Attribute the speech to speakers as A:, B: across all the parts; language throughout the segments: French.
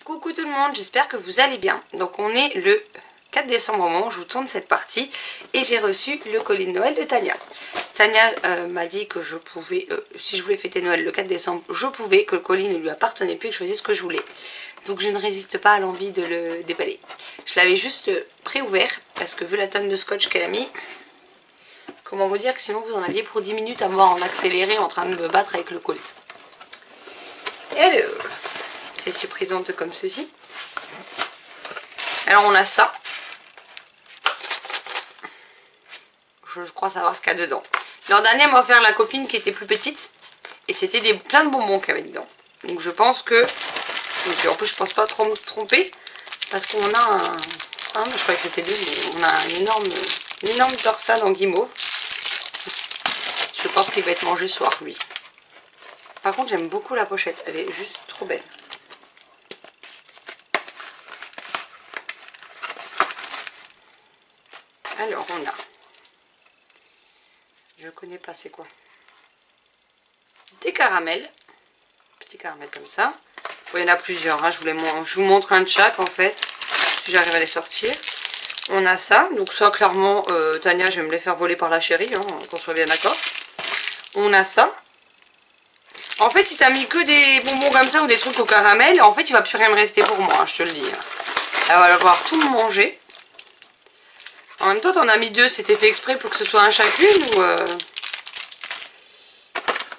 A: Coucou tout le monde, j'espère que vous allez bien. Donc on est le 4 décembre au moment où je vous tourne cette partie et j'ai reçu le colis de Noël de Tania. Tania m'a dit que je pouvais, si je voulais fêter Noël le 4 décembre, je pouvais, que le colis ne lui appartenait plus et que je faisais ce que je voulais. Donc je ne résiste pas à l'envie de le déballer. Je l'avais juste pré-ouvert parce que vu la tonne de scotch qu'elle a mis, comment vous dire que sinon vous en aviez pour 10 minutes à me voir en accéléré en train de me battre avec le colis. Et alors, c'est une présente comme ceci. Alors on a ça. Je crois savoir ce qu'il y a dedans. L'an dernier, elle m'a offert la copine qui était plus petite. Et c'était plein de bonbons qu'il y avait dedans. Donc je pense que... Donc, en plus, je pense pas trop me tromper. Parce qu'on a un... Ah, je croyais que c'était deux, mais on a une énorme torsade en guimauve. Je pense qu'il va être mangé ce soir, lui. Par contre, j'aime beaucoup la pochette. Elle est juste trop belle. Alors, on a... Je connais pas, c'est quoi? Des caramels. Petits caramels comme ça. Bon, il y en a plusieurs. Hein. Je vous montre un de chaque, en fait. Si j'arrive à les sortir. On a ça. Donc ça, clairement, Tania, je vais me les faire voler par la chérie. Hein, qu'on soit bien d'accord. On a ça. En fait, si t'as mis que des bonbons comme ça ou des trucs au caramel, en fait, il va plus rien me rester pour moi, hein, je te le dis. Elle va devoir tout me manger. En même temps, t'en as mis deux, c'était fait exprès pour que ce soit un chacune ou...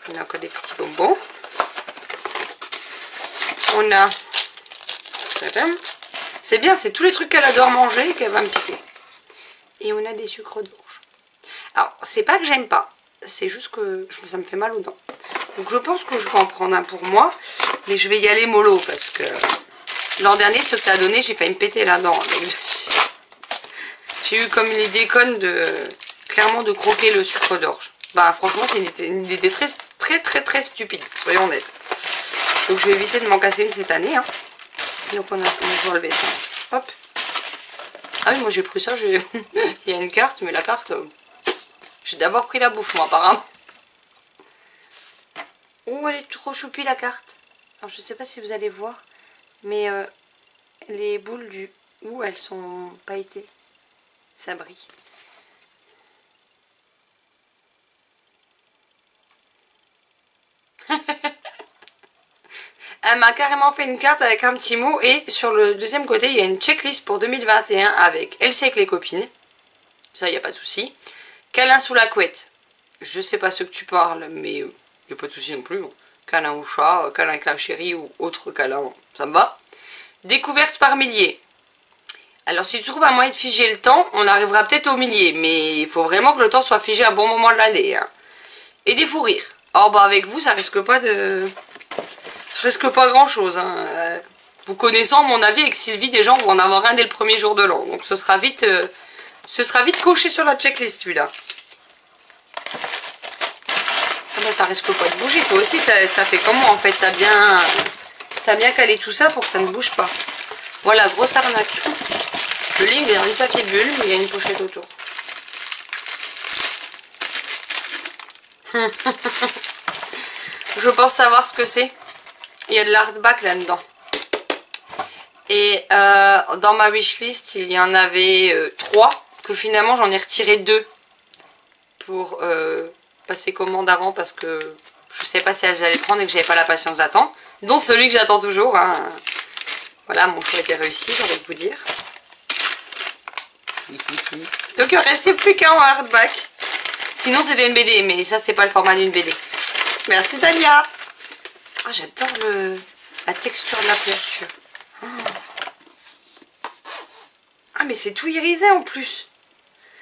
A: On a encore des petits bonbons. On a... C'est bien, c'est tous les trucs qu'elle adore manger et qu'elle va me piquer. Et on a des sucres d'orge. Alors, c'est pas que j'aime pas, c'est juste que ça me fait mal aux dents. Donc je pense que je vais en prendre un pour moi, mais je vais y aller mollo parce que l'an dernier, ce que tu as donné, j'ai failli me péter la dent avec dessus. J'ai eu comme une idée conne clairement de croquer le sucre d'orge. Bah franchement, c'est une idée très stupide, soyons honnêtes. Donc je vais éviter de m'en casser une cette année. Hein. Donc on va enlever ça. Hop. Ah oui, moi j'ai pris ça, il y a une carte, mais la carte, j'ai d'abord pris la bouffe moi apparemment. Oh, elle est trop choupie la carte. Alors je sais pas si vous allez voir, mais les boules du ou elles sont pailletées. Ça brille. Elle m'a carrément fait une carte avec un petit mot et sur le deuxième côté il y a une checklist pour 2021 avec elle sait avec les copines. Ça, il n'y a pas de souci. Câlin sous la couette. Je sais pas ce que tu parles, mais il n'y a pas de souci non plus. Câlin au chat, câlin avec la chérie ou autre câlin, ça me va. Découverte par milliers. Alors si tu trouves un moyen de figer le temps, on arrivera peut-être au millier, mais il faut vraiment que le temps soit figé à un bon moment de l'année. Hein. Et des fous rires. Or bah avec vous, ça risque pas de... Je risque pas grand chose. Hein. Vous connaissant mon avis avec Sylvie, des gens vont en avoir un dès le premier jour de l'an. Donc ce sera vite coché sur la checklist celui-là. Ah bah, ça risque pas de bouger. Toi aussi, t'as fait comment en fait? T'as bien calé tout ça pour que ça ne bouge pas. Voilà, grosse arnaque. Le livre est dans une papier bulle, mais il y a une pochette autour. Je pense savoir ce que c'est. Il y a de l'artback là-dedans. Et dans ma wishlist, il y en avait 3. Que finalement, j'en ai retiré 2. Pour passer commande avant. Parce que je ne sais pas si elles allaient prendre et que j'avais pas la patience d'attendre. Dont celui que j'attends toujours. Hein. Voilà, mon choix était réussi, j'ai envie de vous dire. Donc il ne restait plus qu'un en hardback. Sinon c'était une BD, mais ça c'est pas le format d'une BD. Merci Tania. Ah, j'adore la texture de la couverture. Ah mais c'est tout irisé en plus.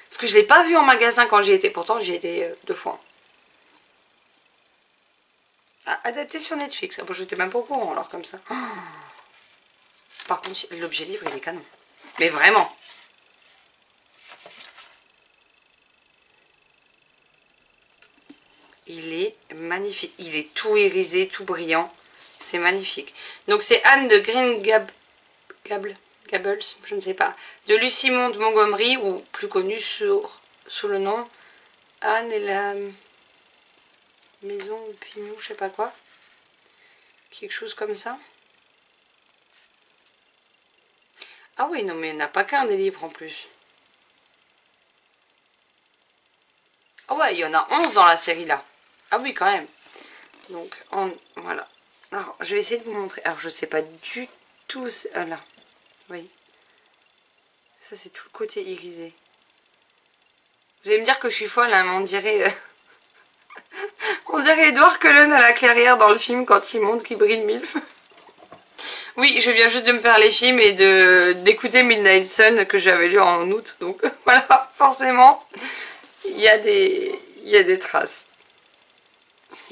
A: Parce que je ne l'ai pas vu en magasin quand j'y étais. Pourtant j'y étais 2 fois. Ah, adapté sur Netflix. Ah, bon, je n'étais même pas au courant alors comme ça. Par contre l'objet livre il est canon. Mais vraiment. Il est magnifique. Il est tout irisé, tout brillant. C'est magnifique. Donc c'est Anne de Green Gables, je ne sais pas. De Lucie Monde Montgomery, ou plus connue sous le nom Anne et la maison de Pignou, je sais pas quoi. Quelque chose comme ça. Ah oui, non mais il n'y en a pas qu'un des livres en plus. Ah ouais, il y en a 11 dans la série là. Ah oui, quand même. Donc, voilà. Alors, je vais essayer de vous montrer. Alors, je sais pas du tout... là, oui. Ça, c'est tout le côté irisé. Vous allez me dire que je suis folle, hein, mais on dirait... on dirait Edward Cullen à la clairière dans le film quand il montre qu'il brille de mille feux. Oui, je viens juste de me faire les films et d'écouter Midnight Sun que j'avais lu en août. Donc, voilà, forcément, il y a des traces.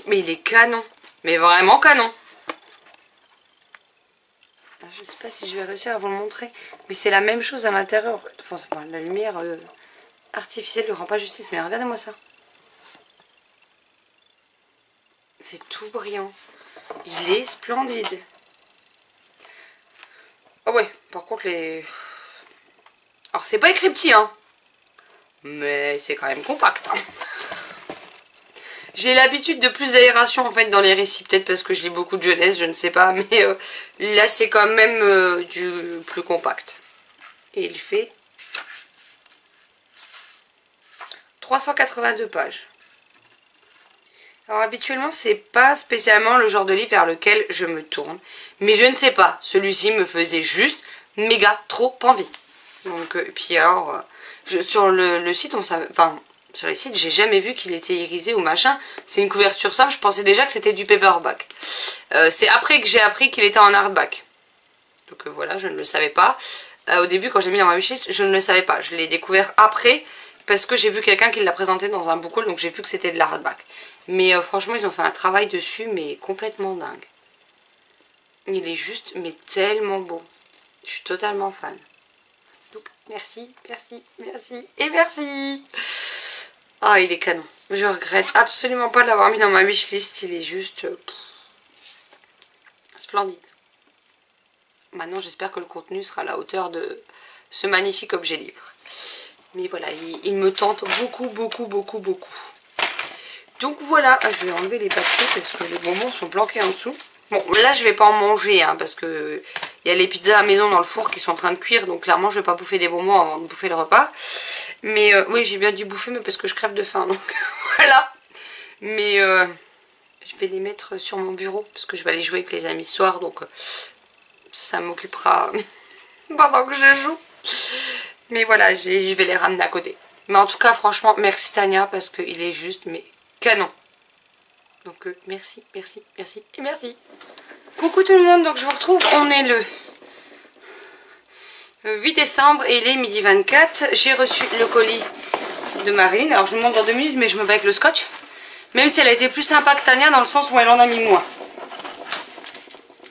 A: Mais il est canon. Mais vraiment canon. Je sais pas si je vais réussir à vous le montrer. Mais c'est la même chose à l'intérieur. Enfin, la lumière artificielle ne rend pas justice. Mais regardez-moi ça. C'est tout brillant. Il est splendide. Ah ouais, par contre les... Alors c'est pas écrit petit, hein. Mais c'est quand même compact, hein. J'ai l'habitude de plus d'aération en fait dans les récits, peut-être parce que je lis beaucoup de jeunesse, je ne sais pas, mais là c'est quand même du plus compact. Et il fait 382 pages. Alors habituellement c'est pas spécialement le genre de livre vers lequel je me tourne, mais je ne sais pas, celui-ci me faisait juste méga trop envie. Donc et puis alors sur le site on savait, enfin sur les sites j'ai jamais vu qu'il était irisé ou machin. C'est une couverture simple, je pensais déjà que c'était du paperback. C'est après que j'ai appris qu'il était en hardback. Donc voilà, je ne le savais pas. Au début quand je l'ai mis dans ma wishlist, je ne le savais pas. Je l'ai découvert après parce que j'ai vu quelqu'un qui l'a présenté dans un book haul, donc j'ai vu que c'était de la hardback. Mais franchement ils ont fait un travail dessus mais complètement dingue. Il est juste mais tellement beau. Je suis totalement fan. Donc merci, merci, merci et merci. Ah, il est canon. Je regrette absolument pas de l'avoir mis dans ma wishlist. Il est juste splendide. Maintenant, j'espère que le contenu sera à la hauteur de ce magnifique objet livre. Mais voilà, il me tente beaucoup, beaucoup, beaucoup, beaucoup. Donc voilà, je vais enlever les papiers parce que les bonbons sont planqués en dessous. Bon, là, je vais pas en manger, hein, parce que il y a les pizzas à la maison dans le four qui sont en train de cuire. Donc clairement, je vais pas bouffer des bonbons avant de bouffer le repas. Mais oui, j'ai bien dû bouffer, mais parce que je crève de faim. Donc voilà. Mais je vais les mettre sur mon bureau, parce que je vais aller jouer avec les amis ce soir. Donc ça m'occupera pendant que je joue. Mais voilà, je vais les ramener à côté. Mais en tout cas, franchement, merci Tania, parce qu'il est juste, mais canon. Donc merci, merci, merci et merci. Coucou tout le monde, donc je vous retrouve, on est le 8 décembre et il est midi 24. J'ai reçu le colis de Marine. Alors je vous montre dans 2 minutes, mais je me bats avec le scotch. Même si elle a été plus sympa que Tania dans le sens où elle en a mis moins.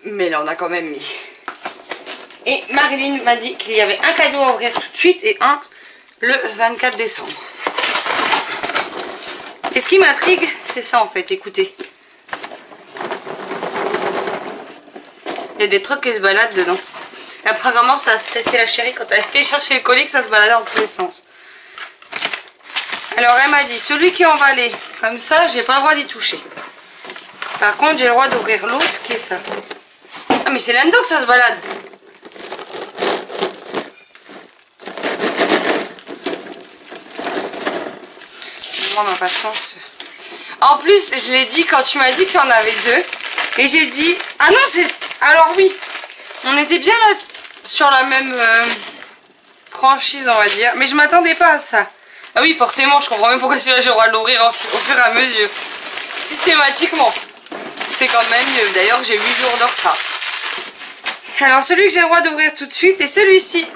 A: Mais elle en a quand même mis. Et Marilyn m'a dit qu'il y avait un cadeau à ouvrir tout de suite et un le 24 décembre. Et ce qui m'intrigue, c'est ça en fait, écoutez. Il y a des trucs qui se baladent dedans. Et apparemment, ça a stressé la chérie quand elle a été chercher le colis, que ça se baladait dans tous les sens. Alors elle m'a dit, celui qui est emballé comme ça, j'ai pas le droit d'y toucher. Par contre, j'ai le droit d'ouvrir l'autre qui est ça. Ah mais c'est l'endo que ça se balade. Moi, ma patience. En plus, je l'ai dit quand tu m'as dit qu'il y en avait 2. Et j'ai dit, ah non, c'est... Alors oui, on était bien là sur la même franchise, on va dire. Mais je m'attendais pas à ça. Ah oui, forcément, je comprends même pourquoi celui-là, j'ai le droit de l'ouvrir au fur et à mesure. Systématiquement. C'est quand même mieux. D'ailleurs, j'ai 8 jours de retard. Alors, celui que j'ai le droit d'ouvrir tout de suite est celui-ci.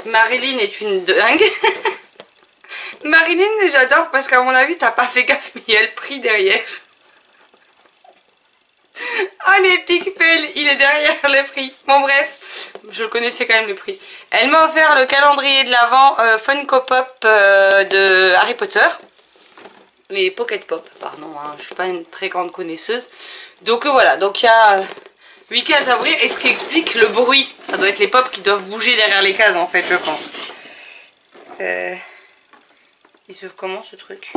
A: Marilyn est une dingue. Marilyn, j'adore parce qu'à mon avis, t'as pas fait gaffe, mais il y a le prix derrière. Ah, l'épique fail, il est derrière le prix. Bon, bref, je connaissais quand même le prix. Elle m'a offert le calendrier de l'Avent Funko Pop de Harry Potter. Les Pocket Pop, pardon, hein, je suis pas une très grande connaisseuse. Donc voilà, donc il y a 8 cases à ouvrir et ce qui explique le bruit. Ça doit être les pops qui doivent bouger derrière les cases en fait, je pense. Il se comment ce truc?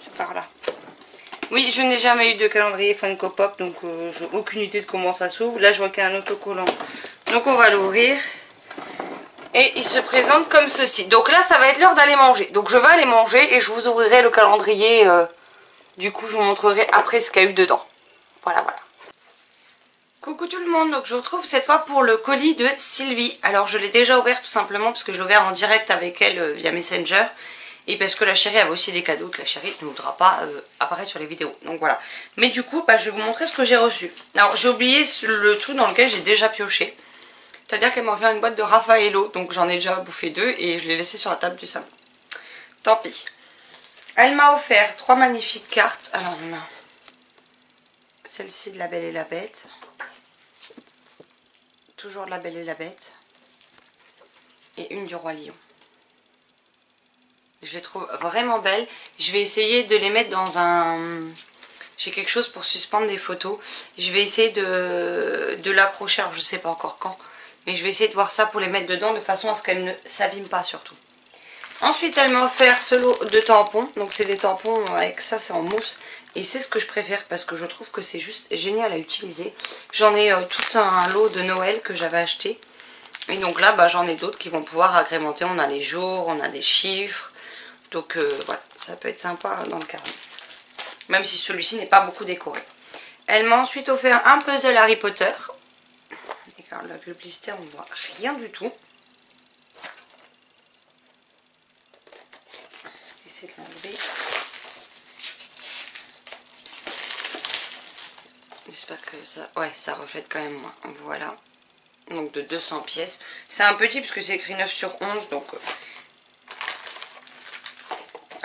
A: C'est par là. Oui, je n'ai jamais eu de calendrier Funko Pop, donc j'ai aucune idée de comment ça s'ouvre. Là, je vois qu'il y a un autocollant. Donc on va l'ouvrir. Et il se présente comme ceci. Donc là, ça va être l'heure d'aller manger. Donc je vais aller manger et je vous ouvrirai le calendrier. Du coup, je vous montrerai après ce qu'il y a eu dedans. Voilà, voilà. Coucou tout le monde, donc je vous retrouve cette fois pour le colis de Sylvie. Alors je l'ai déjà ouvert tout simplement parce que je l'ai ouvert en direct avec elle via Messenger. Et parce que la chérie avait aussi des cadeaux que la chérie ne voudra pas apparaître sur les vidéos. Donc voilà. Mais du coup, je vais vous montrer ce que j'ai reçu. Alors j'ai oublié le truc dans lequel j'ai déjà pioché. C'est-à-dire qu'elle m'a offert une boîte de Raffaello. Donc j'en ai déjà bouffé 2 et je l'ai laissé sur la table du salon. Tant pis. Elle m'a offert 3 magnifiques cartes. Alors on a celle-ci de La Belle et la Bête. Toujours de La Belle et la Bête. Et une du Roi Lion. Je les trouve vraiment belles. Je vais essayer de les mettre dans un... J'ai quelque chose pour suspendre des photos. Je vais essayer de l'accrocher. Alors je sais pas encore quand. Mais je vais essayer de voir ça pour les mettre dedans de façon à ce qu'elles ne s'abîment pas surtout. Ensuite elle m'a offert ce lot de tampons. Donc c'est des tampons avec ça, c'est en mousse. Et c'est ce que je préfère parce que je trouve que c'est juste génial à utiliser. J'en ai tout un lot de Noël que j'avais acheté. Et donc là j'en ai d'autres qui vont pouvoir agrémenter. On a les jours, on a des chiffres. Donc voilà, ça peut être sympa dans le carnet. Même si celui-ci n'est pas beaucoup décoré. Elle m'a ensuite offert un puzzle Harry Potter. Et car avec le blister, on ne voit rien du tout. Essayer de l'enlever. J'espère que ça... Ouais, ça reflète quand même moins. Voilà. Donc de 200 pièces. C'est un petit parce que c'est écrit 9 sur 11. Donc...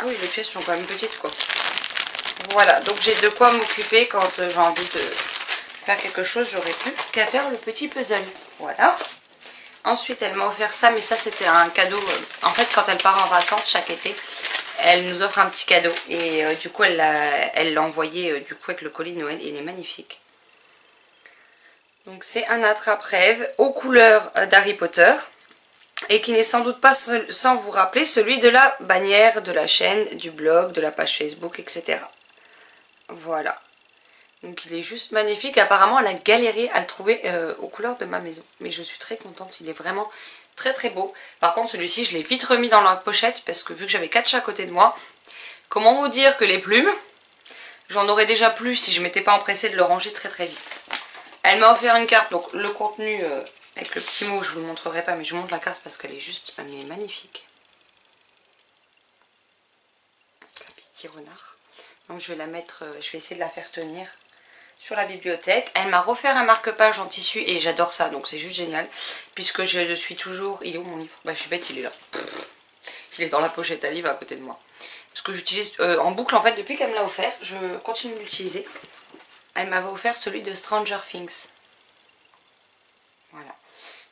A: Ah oui, les pièces sont quand même petites quoi. Voilà, donc j'ai de quoi m'occuper quand j'ai envie de faire quelque chose. J'aurais plus qu'à faire le petit puzzle. Voilà. Ensuite, elle m'a offert ça, mais ça c'était un cadeau. En fait, quand elle part en vacances chaque été, elle nous offre un petit cadeau. Et du coup, elle l'a envoyé du coup avec le colis de Noël. Il est magnifique. Donc c'est un attrape-rêve aux couleurs d'Harry Potter. Et qui n'est sans doute pas, sans vous rappeler, celui de la bannière, de la chaîne, du blog, de la page Facebook, etc. Voilà. Donc il est juste magnifique. Apparemment, elle a galéré à le trouver aux couleurs de ma maison. Mais je suis très contente. Il est vraiment très très beau. Par contre, celui-ci, je l'ai vite remis dans la pochette parce que vu que j'avais 4 chats à côté de moi, comment vous dire que les plumes, j'en aurais déjà plus si je m'étais pas empressée de le ranger très très vite. Elle m'a offert une carte. Donc le contenu... avec le petit mot, je vous le montrerai pas, mais je vous montre la carte parce qu'elle est juste, elle est magnifique. Un petit renard. Donc je vais la mettre, je vais essayer de la faire tenir sur la bibliothèque. Elle m'a offert un marque-page en tissu et j'adore ça, donc c'est juste génial. Puisque je le suis toujours... Il est où mon livre? Bah je suis bête, il est là. Il est dans la pochette à livre à côté de moi. Parce que j'utilise en boucle en fait, depuis qu'elle me l'a offert, je continue de l'utiliser. Elle m'avait offert celui de Stranger Things. Voilà.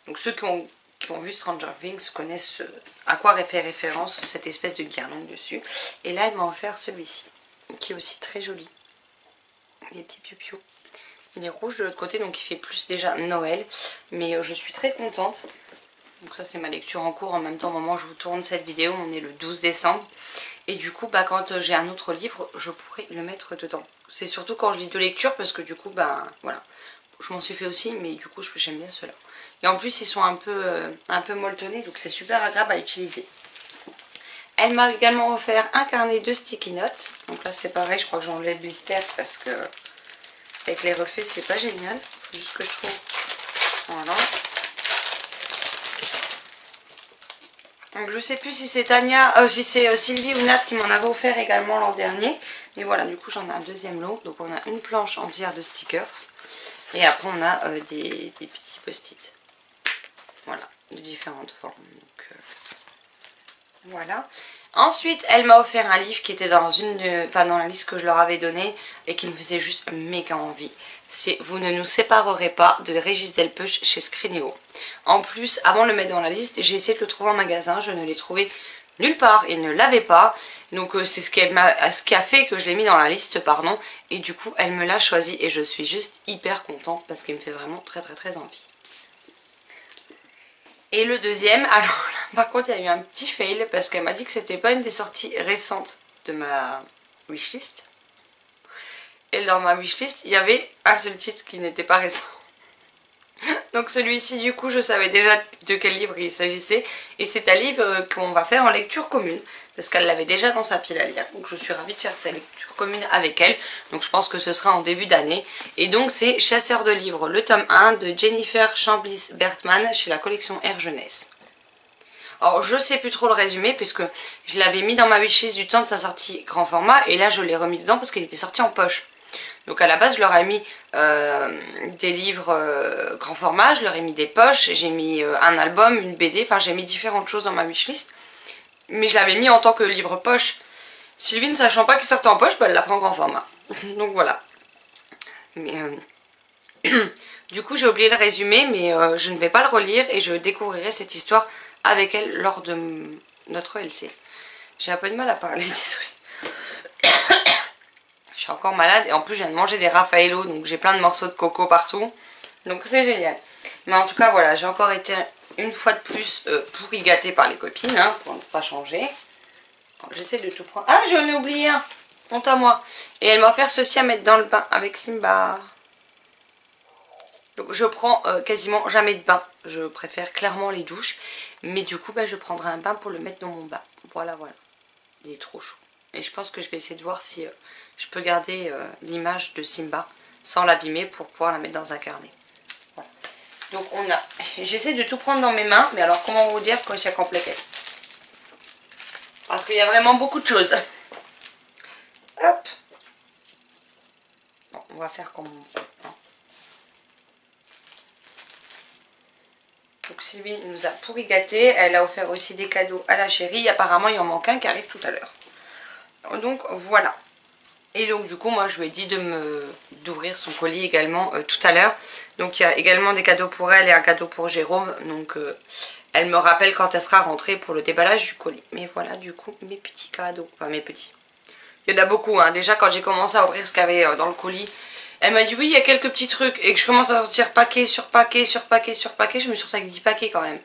A: Donc ceux qui ont vu Stranger Things connaissent à quoi fait référence cette espèce de guirlande dessus. Et là, elle m'a offert celui-ci, qui est aussi très joli. Des petits piou-piou. Il est rouge de l'autre côté, donc il fait plus déjà Noël. Mais je suis très contente. Donc ça, c'est ma lecture en cours. En même temps, au moment où je vous tourne cette vidéo, on est le 12 décembre. Et du coup, quand j'ai un autre livre, je pourrais le mettre dedans. C'est surtout quand je lis de lecture, parce que du coup, voilà. Je m'en suis fait aussi, mais du coup, j'aime bien ceux-là. Et en plus, ils sont un peu molletonnés, donc c'est super agréable à utiliser. Elle m'a également offert un carnet de sticky notes. Donc là, c'est pareil, je crois que j'enlève le blister parce que avec les reflets, c'est pas génial. Faut juste que je trouve. Voilà. Donc je sais plus si c'est si c'est Sylvie ou Nat qui m'en avait offert également l'an dernier. Mais voilà, du coup, j'en ai un deuxième lot. Donc on a une planche entière de stickers. Et après, on a des petits post-it. Voilà, de différentes formes. Donc, voilà. Ensuite, elle m'a offert un livre qui était dans dans la liste que je leur avais donnée et qui me faisait juste méga envie. C'est Vous ne nous séparerez pas de Régis Delpech chez Scrinéo. En plus, avant de le mettre dans la liste, j'ai essayé de le trouver en magasin. Je ne l'ai trouvé nulle part et ne l'avait pas. Donc c'est ce qui a fait que je l'ai mis dans la liste, pardon. Et du coup, elle me l'a choisi et je suis juste hyper contente parce qu'il me fait vraiment très très très envie. Et le deuxième, alors là, par contre, il y a eu un petit fail parce qu'elle m'a dit que c'était pas une des sorties récentes de ma wishlist. Et dans ma wishlist, il y avait un seul titre qui n'était pas récent. Donc celui-ci, du coup, je savais déjà de quel livre il s'agissait. Et c'est un livre qu'on va faire en lecture commune. Parce qu'elle l'avait déjà dans sa pile à lire. Donc je suis ravie de faire sa lecture commune avec elle. Donc je pense que ce sera en début d'année. Et donc c'est Chasseur de livres, le tome 1 de Jennifer Chambliss-Bertman chez la collection Air Jeunesse. Alors je sais plus trop le résumé puisque je l'avais mis dans ma wishlist du temps de sa sortie grand format. Et là je l'ai remis dedans parce qu'il était sorti en poche. Donc à la base je leur ai mis des livres grand format, je leur ai mis des poches, j'ai mis un album, une BD, enfin j'ai mis différentes choses dans ma wishlist. Mais je l'avais mis en tant que livre poche. Sylvie, ne sachant pas qu'il sortait en poche, bah, elle l'a pris en grand format. Donc voilà. Mais du coup j'ai oublié le résumé, mais je ne vais pas le relire et je découvrirai cette histoire avec elle lors de notre LC. J'ai un peu de mal à parler, désolée. Je suis encore malade et en plus je viens de manger des Raffaello, donc j'ai plein de morceaux de coco partout. Donc c'est génial. Mais en tout cas voilà, j'ai encore été une fois de plus pourri gâtée par les copines, hein, pour ne pas changer. J'essaie de tout prendre. Ah, j'en ai oublié un. Honte à moi. Et elle m'a offert ceci à mettre dans le bain avec Simba. Donc je prends quasiment jamais de bain. Je préfère clairement les douches. Mais du coup, bah, je prendrai un bain pour le mettre dans mon bain. Voilà, voilà. Il est trop chaud. Et je pense que je vais essayer de voir si je peux garder l'image de Simba sans l'abîmer pour pouvoir la mettre dans un carnet. Voilà. Donc on a... J'essaie de tout prendre dans mes mains. Mais alors comment vous dire que c'est compliqué? Parce qu'il y a vraiment beaucoup de choses. Hop. Bon, on va faire comme on peut. Hein. Donc Sylvie nous a pourri gâté. Elle a offert aussi des cadeaux à la chérie. Apparemment il en manque un qui arrive tout à l'heure. Donc voilà. Et donc du coup moi je lui ai dit d'ouvrir son colis également tout à l'heure. Donc il y a également des cadeaux pour elle et un cadeau pour Jérôme. Donc elle me rappelle quand elle sera rentrée pour le déballage du colis. Mais voilà du coup mes petits cadeaux. Enfin mes petits. Il y en a beaucoup. Hein. Déjà quand j'ai commencé à ouvrir ce qu'il y avait dans le colis. Elle m'a dit oui il y a quelques petits trucs. Et que je commence à sortir paquet sur paquet sur paquet sur paquet. Je me suis retrouvée avec 10 paquets quand même.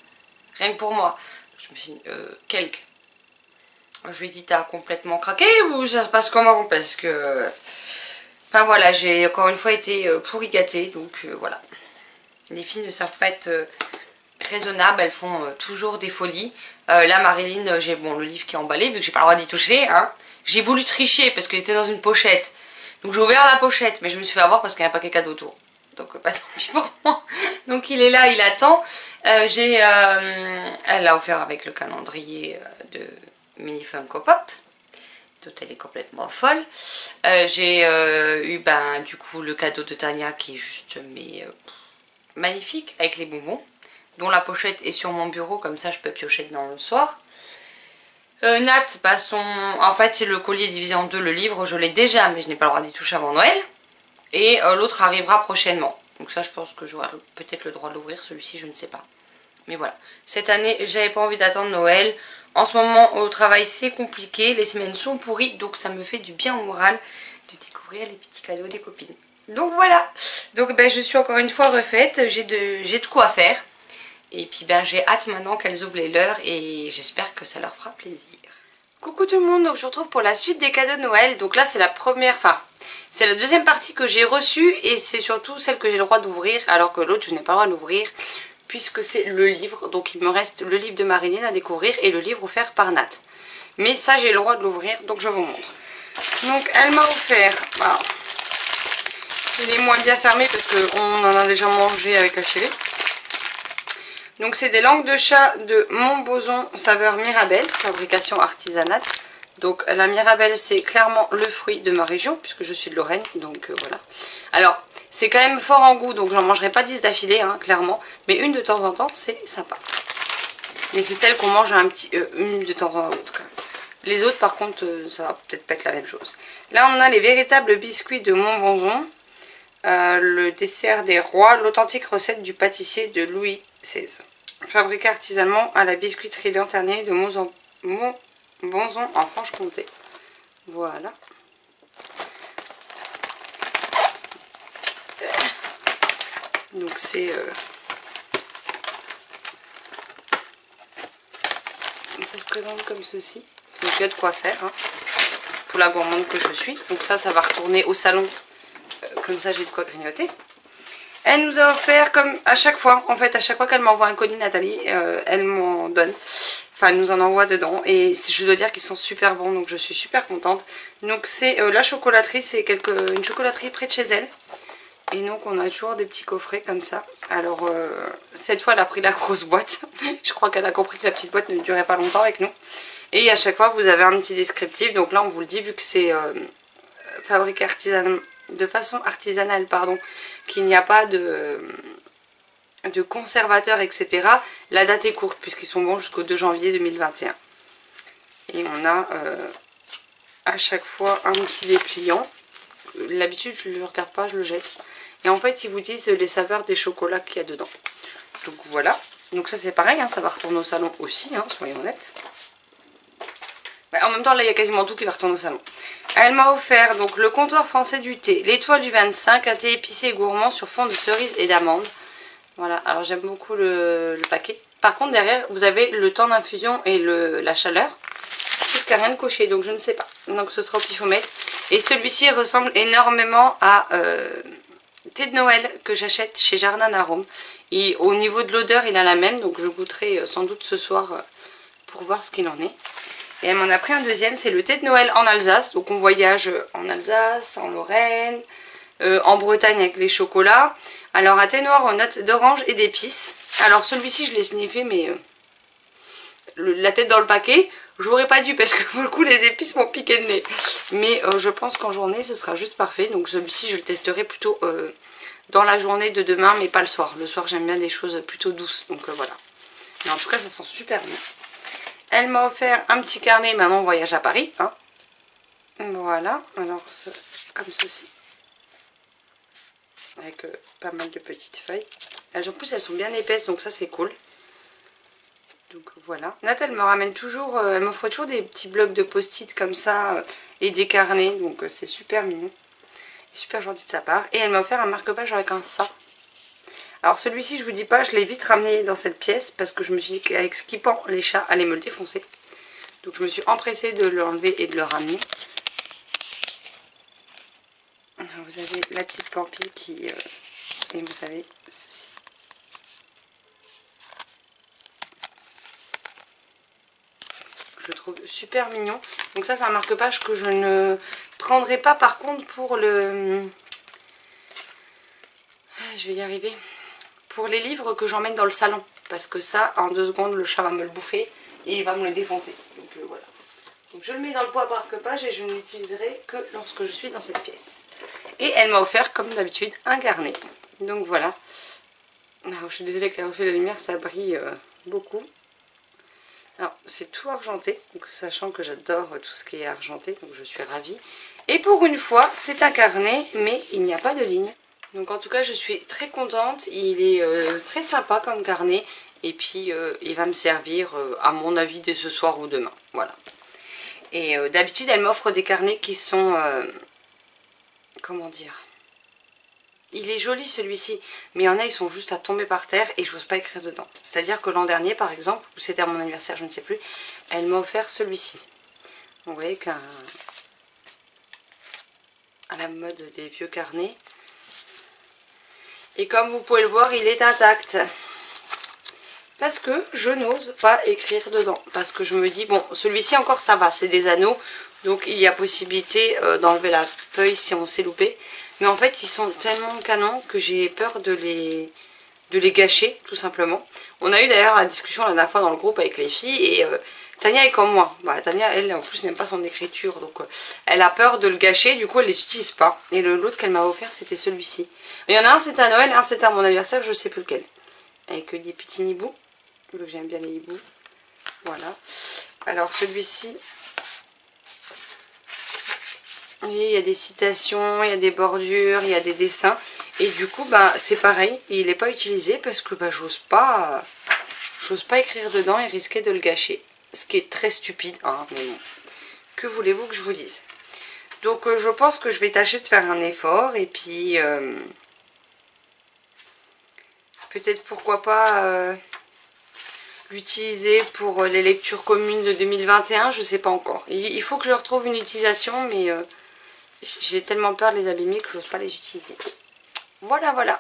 A: Rien que pour moi. Je me suis dit quelques. Je lui ai dit t'as complètement craqué ou ça se passe comment? Parce que... Enfin voilà, j'ai encore une fois été pourri gâtée. Donc voilà. Les filles ne savent pas être raisonnables. Elles font toujours des folies. Là Marilyn, j'ai bon, le livre qui est emballé. Vu que j'ai pas le droit d'y toucher. Hein, j'ai voulu tricher parce qu'il était dans une pochette. Donc j'ai ouvert la pochette. Mais je me suis fait avoir parce qu'il y a un paquet cadeau autour. Donc pas tant pis pour moi. Donc il est là, il attend. Elle a offert avec le calendrier de... Mini Funko Pop, dont elle est complètement folle. J'ai eu du coup le cadeau de Tania qui est juste magnifique avec les bonbons, dont la pochette est sur mon bureau, comme ça je peux piocher dedans le soir. Nat, en fait c'est le collier divisé en deux, le livre je l'ai déjà mais je n'ai pas le droit d'y toucher avant Noël. Et l'autre arrivera prochainement. Donc ça je pense que j'aurai peut-être le droit de l'ouvrir, celui-ci je ne sais pas. Mais voilà, cette année j'avais pas envie d'attendre Noël. En ce moment au travail c'est compliqué, les semaines sont pourries, donc ça me fait du bien au moral de découvrir les petits cadeaux des copines. Donc voilà, donc je suis encore une fois refaite, j'ai de quoi faire. Et puis j'ai hâte maintenant qu'elles ouvrent les leurs et j'espère que ça leur fera plaisir. Coucou tout le monde, donc je vous retrouve pour la suite des cadeaux de Noël. Donc là c'est la première, c'est la deuxième partie que j'ai reçue et c'est surtout celle que j'ai le droit d'ouvrir alors que l'autre je n'ai pas le droit d'ouvrir. Puisque c'est le livre, donc il me reste le livre de Marilyn à découvrir et le livre offert par Nat. Mais ça j'ai le droit de l'ouvrir, donc je vous montre. Donc elle m'a offert, il est moins bien fermé parce qu'on en a déjà mangé avec la chérie. Donc c'est des langues de chat de Montbozon saveur Mirabelle, fabrication artisanale. Donc la Mirabelle c'est clairement le fruit de ma région puisque je suis de Lorraine, donc voilà. Alors c'est quand même fort en goût, donc j'en mangerai pas 10 d'affilée, hein, clairement. Mais une de temps en temps, c'est sympa. Mais c'est celle qu'on mange une de temps en temps. Les autres, par contre, ça va peut-être pas être la même chose. Là, on a les véritables biscuits de Montbonzon. Le dessert des rois, l'authentique recette du pâtissier de Louis XVI. Fabriqué artisanalement à la biscuiterie Lanternée de Montbonzon en Franche-Comté. Voilà. Donc c'est ça se présente comme ceci. Donc il y a de quoi faire hein, pour la gourmande que je suis. Donc ça va retourner au salon Comme ça j'ai de quoi grignoter. Elle nous a offert, comme à chaque fois, en fait à chaque fois qu'elle m'envoie un colis Nathalie, elle m'en donne. Enfin elle nous en envoie dedans. Et je dois dire qu'ils sont super bons, donc je suis super contente. Donc c'est la chocolaterie, c'est une chocolaterie près de chez elle. Et donc on a toujours des petits coffrets comme ça. Alors cette fois elle a pris la grosse boîte. Je crois qu'elle a compris que la petite boîte ne durait pas longtemps avec nous. Et à chaque fois vous avez un petit descriptif. Donc là on vous le dit, vu que c'est fabriqué de façon artisanale, pardon, qu'il n'y a pas de conservateur, etc. La date est courte puisqu'ils sont bons jusqu'au 2 janvier 2021. Et on a à chaque fois un petit dépliant. L'habitude je ne le regarde pas, je le jette. Et en fait ils vous disent les saveurs des chocolats qu'il y a dedans. Donc voilà. Donc ça c'est pareil, hein, ça va retourner au salon aussi, hein, soyons honnêtes. En même temps là il y a quasiment tout qui va retourner au salon. Elle m'a offert donc le comptoir français du thé, l'étoile du 25, un thé épicé et gourmand sur fond de cerises et d'amandes. Voilà, alors j'aime beaucoup le paquet. Par contre derrière vous avez le temps d'infusion et la chaleur. Sauf qu'il n'y a rien de coché, donc je ne sais pas. Donc ce sera au pifomètre. Et celui-ci ressemble énormément à thé de Noël que j'achète chez Jardin d'Arômes. Et au niveau de l'odeur il a la même, donc je goûterai sans doute ce soir pour voir ce qu'il en est. Et elle m'en a pris un deuxième, c'est le thé de Noël en Alsace. Donc on voyage en Alsace, en Lorraine, en Bretagne avec les chocolats. Alors un thé noir aux notes d'orange et d'épices. Alors celui-ci je l'ai sniffé mais la tête dans le paquet, j'aurais pas dû parce que pour le coup les épices m'ont piqué le nez. Mais je pense qu'en journée ce sera juste parfait. Donc celui-ci je le testerai plutôt dans la journée de demain mais pas le soir. Le soir j'aime bien des choses plutôt douces, donc voilà. Mais en tout cas ça sent super bien. Elle m'a offert un petit carnet Maman voyage à Paris. Hein. Voilà, alors comme ceci. Avec pas mal de petites feuilles. En plus elles sont bien épaisses, donc ça c'est cool. Donc voilà. Nathalie me ramène toujours, elle m'offre toujours des petits blocs de post-it comme ça et des carnets. Donc c'est super mignon. Et super gentil de sa part. Et elle m'a offert un marque-page avec un ça. Alors celui-ci je vous dis pas, je l'ai vite ramené dans cette pièce parce que je me suis dit qu'avec ce qui pend les chats allaient me le défoncer. Donc je me suis empressée de l'enlever et de le ramener. Alors, vous avez la petite pampille qui... et vous avez ceci. Je le trouve super mignon. Donc ça c'est un marque-page que je ne prendrai pas par contre pour le... Je vais y arriver. Pour les livres que j'emmène dans le salon. Parce que ça, en 2 secondes, le chat va me le bouffer et il va me le défoncer. Donc voilà. Donc je le mets dans le poids marque-page et je ne l'utiliserai que lorsque je suis dans cette pièce. Et elle m'a offert, comme d'habitude, un carnet. Donc voilà. Alors je suis désolée avec les reflets de la lumière, ça brille beaucoup. Alors c'est tout argenté, donc sachant que j'adore tout ce qui est argenté, donc je suis ravie. Et pour une fois, c'est un carnet, mais il n'y a pas de ligne. Donc en tout cas je suis très contente, il est très sympa comme carnet et puis il va me servir à mon avis dès ce soir ou demain, voilà. Et d'habitude elle m'offre des carnets qui sont, comment dire, il est joli celui-ci, mais il y en a ils sont juste à tomber par terre et je n'ose pas écrire dedans. C'est à dire que l'an dernier par exemple, ou c'était à mon anniversaire je ne sais plus, elle m'a offert celui-ci. Vous voyez qu'à la mode des vieux carnets. Et comme vous pouvez le voir, il est intact. Parce que je n'ose pas écrire dedans. Parce que je me dis, bon, celui-ci encore ça va, c'est des anneaux. Donc il y a possibilité d'enlever la feuille si on s'est loupé. Mais en fait, ils sont tellement canons que j'ai peur de les gâcher, tout simplement. On a eu d'ailleurs la discussion la dernière fois dans le groupe avec les filles. Et Tania est comme moi. Bah, Tania, elle, en plus, n'aime pas son écriture. Donc elle a peur de le gâcher. Du coup, elle les utilise pas. Et l'autre qu'elle m'a offert, c'était celui-ci. Il y en a un, c'était à Noël, un, c'était à mon anniversaire, je sais plus lequel. Avec des petits hiboux. Vu que j'aime bien les hiboux. Voilà. Alors, celui-ci... il y a des citations, il y a des bordures, il y a des dessins. Et du coup, bah, c'est pareil. Il n'est pas utilisé parce que bah, j'ose pas écrire dedans et risquer de le gâcher. Ce qui est très stupide, hein, mais bon. Que voulez-vous que je vous dise? Donc je pense que je vais tâcher de faire un effort et puis peut-être pourquoi pas l'utiliser pour les lectures communes de 2021, je sais pas encore. Il faut que je retrouve une utilisation, mais j'ai tellement peur de les abîmer que j'ose pas les utiliser. Voilà, voilà.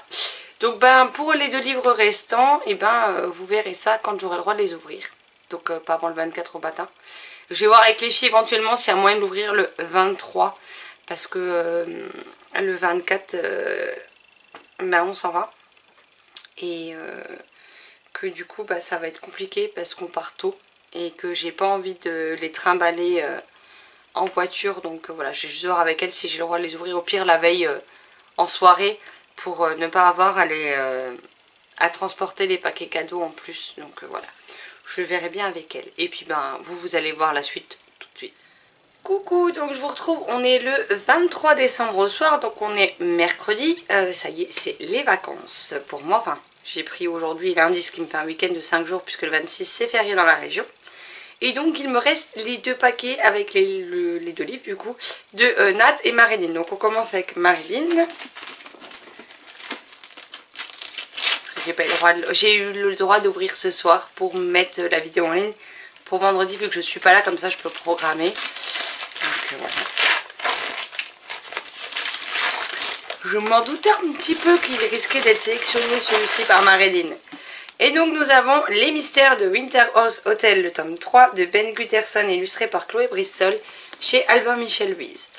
A: Donc ben pour les 2 livres restants, et ben vous verrez ça quand j'aurai le droit de les ouvrir. Donc pas avant le 24 au matin. Je vais voir avec les filles éventuellement s'il y a moyen de l'ouvrir le 23. Parce que le 24, ben on s'en va. Et que du coup bah, ça va être compliqué parce qu'on part tôt. Et que j'ai pas envie de les trimballer en voiture. Donc voilà, je vais juste voir avec elle si j'ai le droit de les ouvrir au pire la veille en soirée. Pour ne pas avoir à transporter les paquets cadeaux en plus. Donc voilà, je verrai bien avec elle. Et puis ben vous allez voir la suite tout de suite. Coucou, donc je vous retrouve, on est le 23 décembre au soir, donc on est mercredi. Ça y est, c'est les vacances pour moi. Enfin, j'ai pris aujourd'hui lundi, ce qui me fait un week-end de 5 jours puisque le 26 c'est férié dans la région. Et donc il me reste les 2 paquets avec les 2 livres du coup de Nat et Marilyn. Donc on commence avec Marilyn. J'ai eu le droit d'ouvrir ce soir pour mettre la vidéo en ligne pour vendredi vu que je suis pas là, comme ça je peux programmer. Donc voilà. Je m'en doutais un petit peu qu'il risquait d'être sélectionné celui-ci par Marilyn. Et donc nous avons Les Mystères de Winterhouse Hotel, le tome 3 de Ben Gutterson, illustré par Chloé Bristol chez Albin Michel Louise.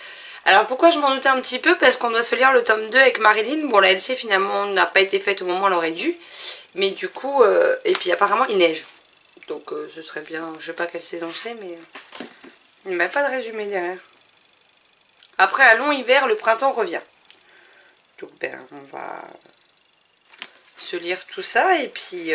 A: Alors pourquoi je m'en doutais un petit peu? Parce qu'on doit se lire le tome 2 avec Marilyn. Bon, la LC finalement n'a pas été faite au moment où elle aurait dû. Mais du coup, et puis apparemment il neige. Donc ce serait bien, je sais pas quelle saison c'est, mais il n'y a pas de résumé derrière. Après un long hiver, le printemps revient. Donc ben on va se lire tout ça. Et puis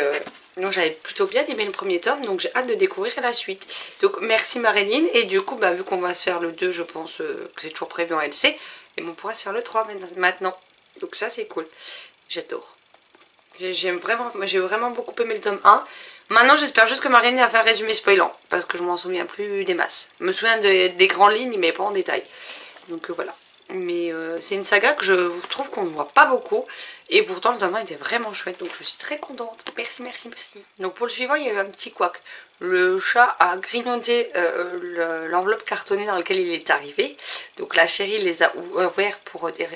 A: non, j'avais plutôt bien aimé le premier tome, donc j'ai hâte de découvrir la suite. Donc merci Marilyn. Et du coup bah, vu qu'on va se faire le 2, je pense que c'est toujours prévu en LC, et on pourra se faire le 3 maintenant. Donc ça c'est cool, j'adore. J'ai vraiment beaucoup aimé le tome 1. Maintenant j'espère juste que Marilyn a fait un résumé spoilant, parce que je m'en souviens plus des masses. Je me souviens des grandes lignes mais pas en détail. Donc voilà. Mais c'est une saga que je trouve qu'on ne voit pas beaucoup. Et pourtant le tome 1 était vraiment chouette. Donc je suis très contente. Merci, merci, merci. Donc pour le suivant, il y a eu un petit couac. Le chat a grignoté l'enveloppe cartonnée dans laquelle il est arrivé. Donc la chérie les a ouverts pour des...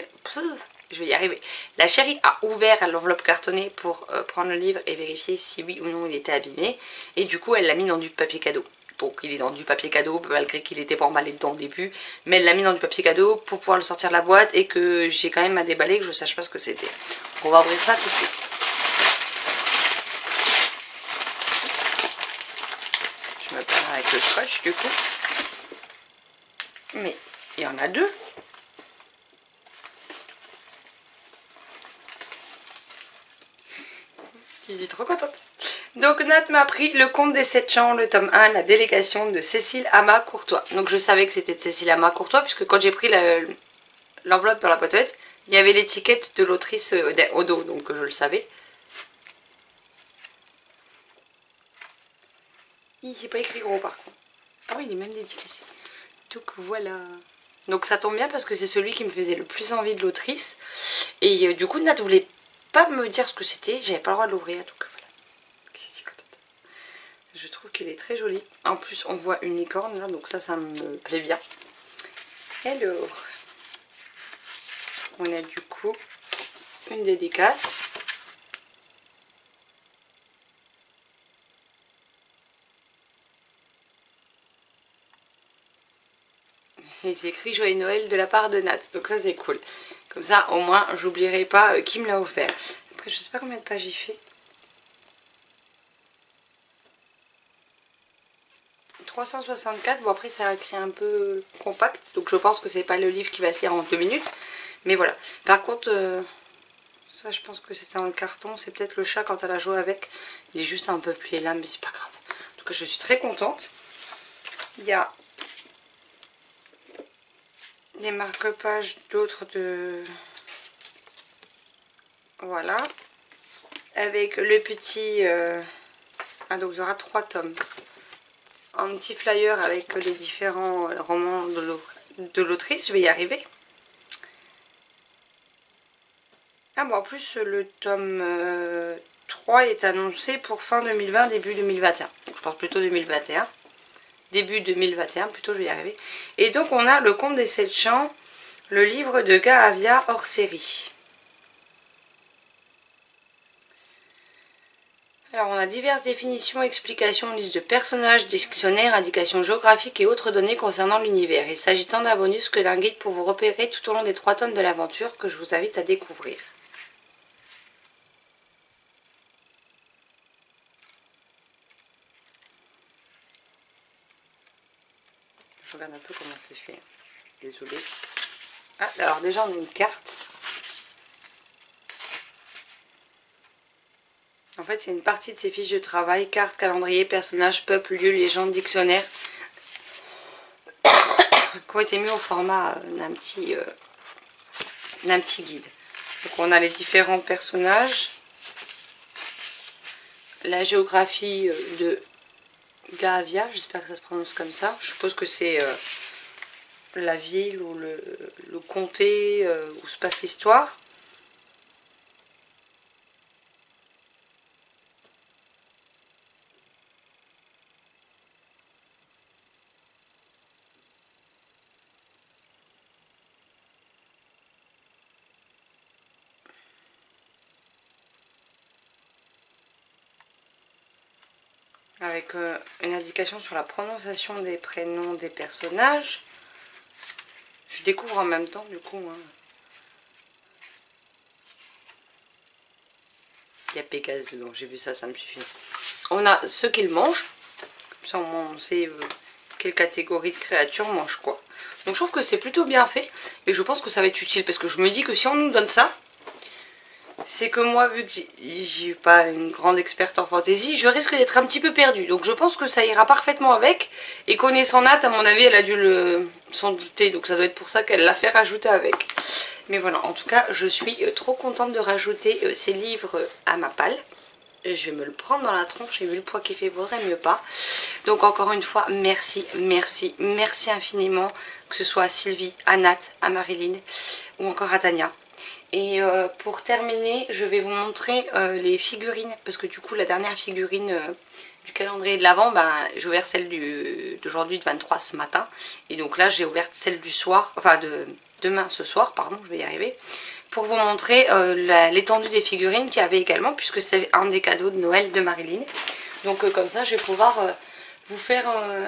A: Je vais y arriver. La chérie a ouvert l'enveloppe cartonnée pour prendre le livre et vérifier si oui ou non il était abîmé. Et du coup elle l'a mis dans du papier cadeau. Donc il est dans du papier cadeau malgré qu'il n'était pas emballé dedans au début. Mais elle l'a mis dans du papier cadeau pour pouvoir le sortir de la boîte et que j'ai quand même à déballer, que je ne sache pas ce que c'était. On va ouvrir ça tout de suite. Je me prends avec le scotch du coup. Mais il y en a 2. Je suis trop contente. Donc Nat m'a pris Le Conte des 7 champs, le tome 1, la délégation de Cécile Ama Courtois. Donc je savais que c'était de Cécile Ama Courtois puisque quand j'ai pris l'enveloppe dans la boîte aux lettres, il y avait l'étiquette de l'autrice au dos, donc je le savais. C'est pas écrit gros par contre. Ah oui, il est même dédicacé. Donc voilà. Donc ça tombe bien parce que c'est celui qui me faisait le plus envie de l'autrice. Et du coup Nat voulait pas me dire ce que c'était, j'avais pas le droit de l'ouvrir, donc voilà. Je trouve qu'il est très joli. En plus on voit une licorne là, donc ça me plaît bien. Alors, on a du coup une dédicace. Et c'est écrit Joyeux Noël de la part de Nat, donc ça c'est cool. Comme ça au moins j'oublierai pas qui me l'a offert. Après je sais pas combien de pages il fait. 364, bon après ça a écrit un peu compact, donc je pense que c'est pas le livre qui va se lire en 2 minutes. Mais voilà, par contre, ça je pense que c'était dans le carton, c'est peut-être le chat quand elle a joué avec. Il est juste un peu plié là, mais c'est pas grave. En tout cas je suis très contente. Il y a des marque-pages d'autres de... Voilà. Avec le petit... Ah donc il y aura 3 tomes. Un petit flyer avec les différents romans de l'autrice, je vais y arriver. Ah bon, en plus le tome 3 est annoncé pour fin 2020, début 2021. Donc je pense plutôt 2021. Début 2021, plutôt je vais y arriver. Et donc on a Le Conte des 7 champs, Le livre de Gahavia hors série. Alors on a diverses définitions, explications, liste de personnages, dictionnaires, indications géographiques et autres données concernant l'univers. Il s'agit tant d'un bonus que d'un guide pour vous repérer tout au long des 3 tomes de l'aventure que je vous invite à découvrir. Je regarde un peu comment c'est fait. Désolée. Ah, alors déjà on a une carte. En fait, c'est une partie de ces fiches de travail, carte, calendrier, personnage, peuple, lieu, légende, dictionnaire, qui ont été mis au format d'un petit guide. Donc on a les différents personnages, la géographie de Gahavia, j'espère que ça se prononce comme ça. Je suppose que c'est la ville ou le comté où se passe l'histoire. Avec une indication sur la prononciation des prénoms des personnages. Je découvre en même temps du coup. Hein. Il y a Pégase dedans, j'ai vu ça, ça me suffit. On a ceux qu'ils mangent. Comme ça on sait quelle catégorie de créatures mange quoi. Donc je trouve que c'est plutôt bien fait. Et je pense que ça va être utile parce que je me dis que si on nous donne ça, c'est que moi, vu que je suis pas une grande experte en fantasy, je risque d'être un petit peu perdue. Donc je pense que ça ira parfaitement avec. Et connaissant Nat, à mon avis, elle a dû s'en douter. Donc ça doit être pour ça qu'elle l'a fait rajouter avec. Mais voilà, en tout cas, je suis trop contente de rajouter ces livres à ma palle. Je vais me le prendre dans la tronche et vu le poids qu'il fait, vaudrait mieux pas. Donc encore une fois, merci, merci, merci infiniment. Que ce soit à Sylvie, à Nat, à Marilyn ou encore à Tania. Et pour terminer, je vais vous montrer les figurines. Parce que du coup, la dernière figurine du calendrier de l'Avent, ben, j'ai ouvert celle d'aujourd'hui, de 23 ce matin. Et donc là, j'ai ouvert celle du soir, enfin de demain ce soir, pardon, je vais y arriver. Pour vous montrer l'étendue des figurines qu'il y avait également, puisque c'est un des cadeaux de Noël de Marilyn. Donc comme ça, je vais pouvoir vous faire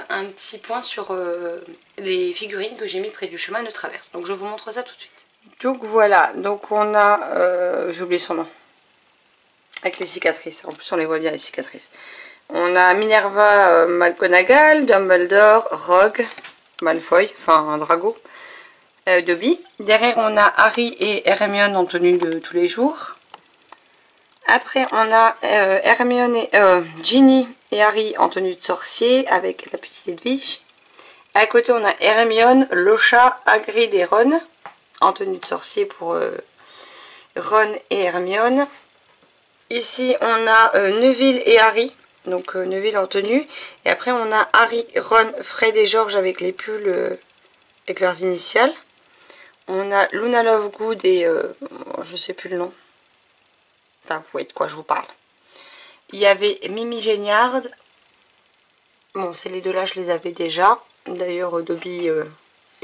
A: un petit point sur les figurines que j'ai mis près du chemin de traverse. Donc je vous montre ça tout de suite. Donc voilà, donc on a, j'ai oublié son nom, avec les cicatrices, en plus on les voit bien les cicatrices. On a Minerva McGonagall, Dumbledore, Rogue, Malfoy, enfin Drago, Dobby. Derrière on a Harry et Hermione en tenue de tous les jours. Après on a Ginny et Harry en tenue de sorcier avec la petite Edwige. À côté on a Hermione, Losha, Hagrid et Ron en tenue de sorcier pour Ron et Hermione. Ici on a Neville et Harry, donc Neville en tenue. Et après on a Harry, Ron, Fred et George avec les pulls avec leurs initiales. On a Luna Lovegood et je sais plus le nom. Enfin, vous voyez de quoi je vous parle. Il y avait Mimi Géniard. Bon, ces les deux là je les avais déjà. D'ailleurs Dobby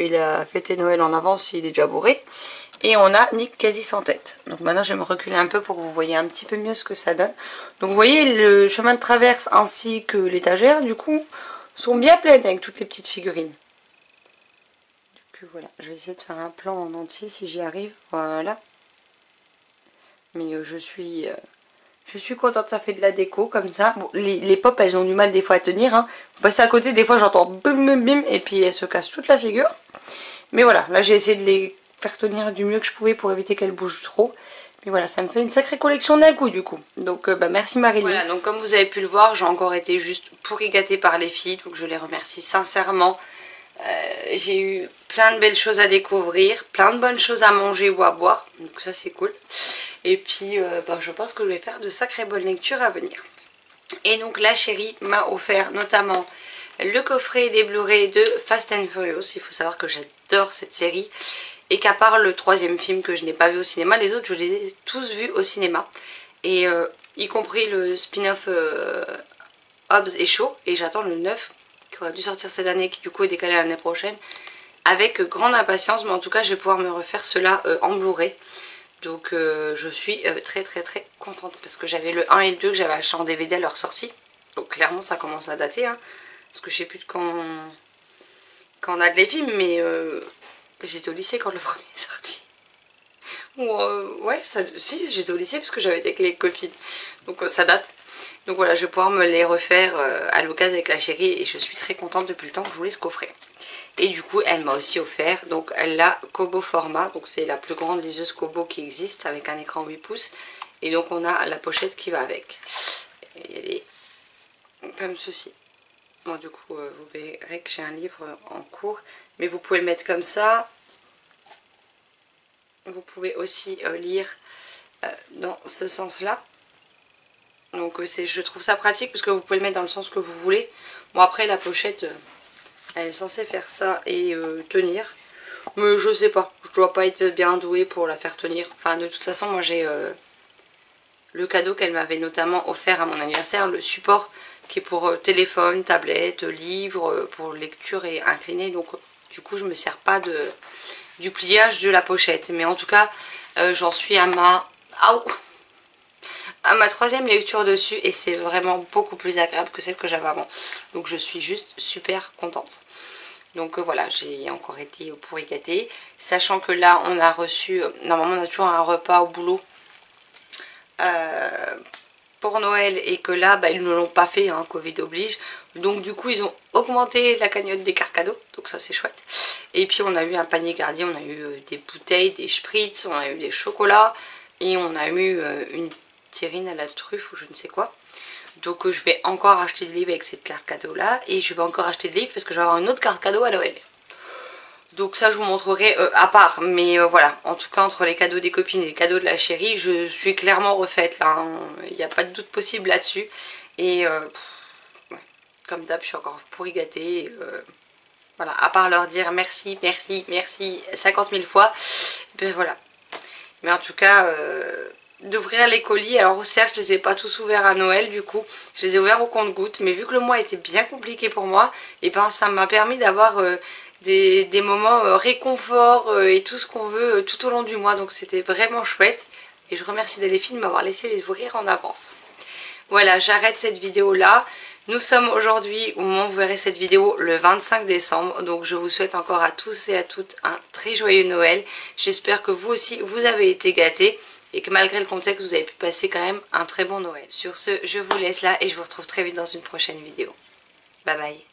A: il a fêté Noël en avance, il est déjà bourré. Et on a Nick quasi sans tête. Donc maintenant je vais me reculer un peu pour que vous voyez un petit peu mieux ce que ça donne. Donc vous voyez le chemin de traverse ainsi que l'étagère du coup sont bien pleines avec toutes les petites figurines. Donc voilà, je vais essayer de faire un plan en entier si j'y arrive. Voilà. Mais je suis contente, ça fait de la déco comme ça. Bon, les pop elles ont du mal des fois à tenir. Hein. Vous passez à côté, des fois j'entends bim bim bim et puis elles se cassent toute la figure. Mais voilà, là j'ai essayé de les faire tenir du mieux que je pouvais pour éviter qu'elles bougent trop. Mais voilà, ça me fait une sacrée collection d'un coup du coup. Donc bah, merci Marilyn. Voilà, donc comme vous avez pu le voir, j'ai encore été juste pourri gâtée par les filles. Donc je les remercie sincèrement. J'ai eu plein de belles choses à découvrir, plein de bonnes choses à manger ou à boire. Donc ça c'est cool. Et puis bah, je pense que je vais faire de sacrées bonnes lectures à venir. Et donc la chérie m'a offert notamment le coffret des Blu-ray de Fast and Furious. Il faut savoir que j'adore cette série. Et qu'à part le 3e film que je n'ai pas vu au cinéma, les autres je les ai tous vus au cinéma. Et y compris le spin-off Hobbs et Shaw. Et j'attends le 9 qui aurait dû sortir cette année, qui du coup est décalé l'année prochaine. avec grande impatience. Mais en tout cas je vais pouvoir me refaire cela en Blu-ray. Donc je suis très contente parce que j'avais le 1 et le 2 que j'avais acheté en DVD à leur sortie. Donc clairement ça commence à dater hein, parce que je sais plus de quand on a de les films, mais j'étais au lycée quand le premier est sorti. Ouais, si j'étais au lycée parce que j'avais été avec les copines, donc ça date. Donc voilà, je vais pouvoir me les refaire à l'occasion avec la chérie et je suis très contente depuis le temps que je voulais ce coffret. Et du coup elle m'a aussi offert donc la Kobo format, donc c'est la plus grande liseuse Kobo qui existe avec un écran 8 pouces. Et donc on a la pochette qui va avec. Et elle est comme ceci. Bon du coup vous verrez que j'ai un livre en cours, mais vous pouvez le mettre comme ça. Vous pouvez aussi lire dans ce sens là. Donc je trouve ça pratique parce que vous pouvez le mettre dans le sens que vous voulez. Bon après la pochette elle est censée faire ça et tenir. Mais je sais pas, je dois pas être bien douée pour la faire tenir. Enfin de toute façon moi j'ai le cadeau qu'elle m'avait notamment offert à mon anniversaire, le support qui est pour téléphone, tablette, livre, pour lecture et incliné. Donc du coup je me sers pas du pliage de la pochette. Mais en tout cas j'en suis à ma 3e lecture dessus et c'est vraiment beaucoup plus agréable que celle que j'avais avant. Donc je suis juste super contente. Donc voilà, j'ai encore été pourri gâtée. Sachant que là on a reçu, normalement on a toujours un repas au boulot pour Noël et que là bah, ils ne l'ont pas fait, hein, Covid oblige. Donc du coup ils ont augmenté la cagnotte des cartes cadeaux, donc ça c'est chouette. Et puis on a eu un panier gardien, on a eu des bouteilles, des spritz, on a eu des chocolats et on a eu une terrine à la truffe ou je ne sais quoi. Donc je vais encore acheter des livres avec cette carte cadeau là et je vais encore acheter des livres parce que je vais avoir une autre carte cadeau à Noël. Donc ça je vous montrerai à part, mais voilà, en tout cas entre les cadeaux des copines et les cadeaux de la chérie, je suis clairement refaite là, hein. Il n'y a pas de doute possible là-dessus. Et ouais, comme d'hab je suis encore pourri gâtée, voilà, à part leur dire merci, merci, merci 50 000 fois, et ben voilà. Mais en tout cas, d'ouvrir les colis, alors certes je les ai pas tous ouverts à Noël du coup, je les ai ouverts au compte-gouttes, mais vu que le mois était bien compliqué pour moi, et ben ça m'a permis d'avoir des moments réconfort et tout ce qu'on veut tout au long du mois, donc c'était vraiment chouette. Et je remercie Delphine de m'avoir laissé les ouvrir en avance. Voilà, j'arrête cette vidéo là. Nous sommes aujourd'hui, au moment où vous verrez cette vidéo, le 25 décembre. Donc je vous souhaite encore à tous et à toutes un très joyeux Noël. J'espère que vous aussi, vous avez été gâtés. Et que malgré le contexte, vous avez pu passer quand même un très bon Noël. Sur ce, je vous laisse là et je vous retrouve très vite dans une prochaine vidéo. Bye bye.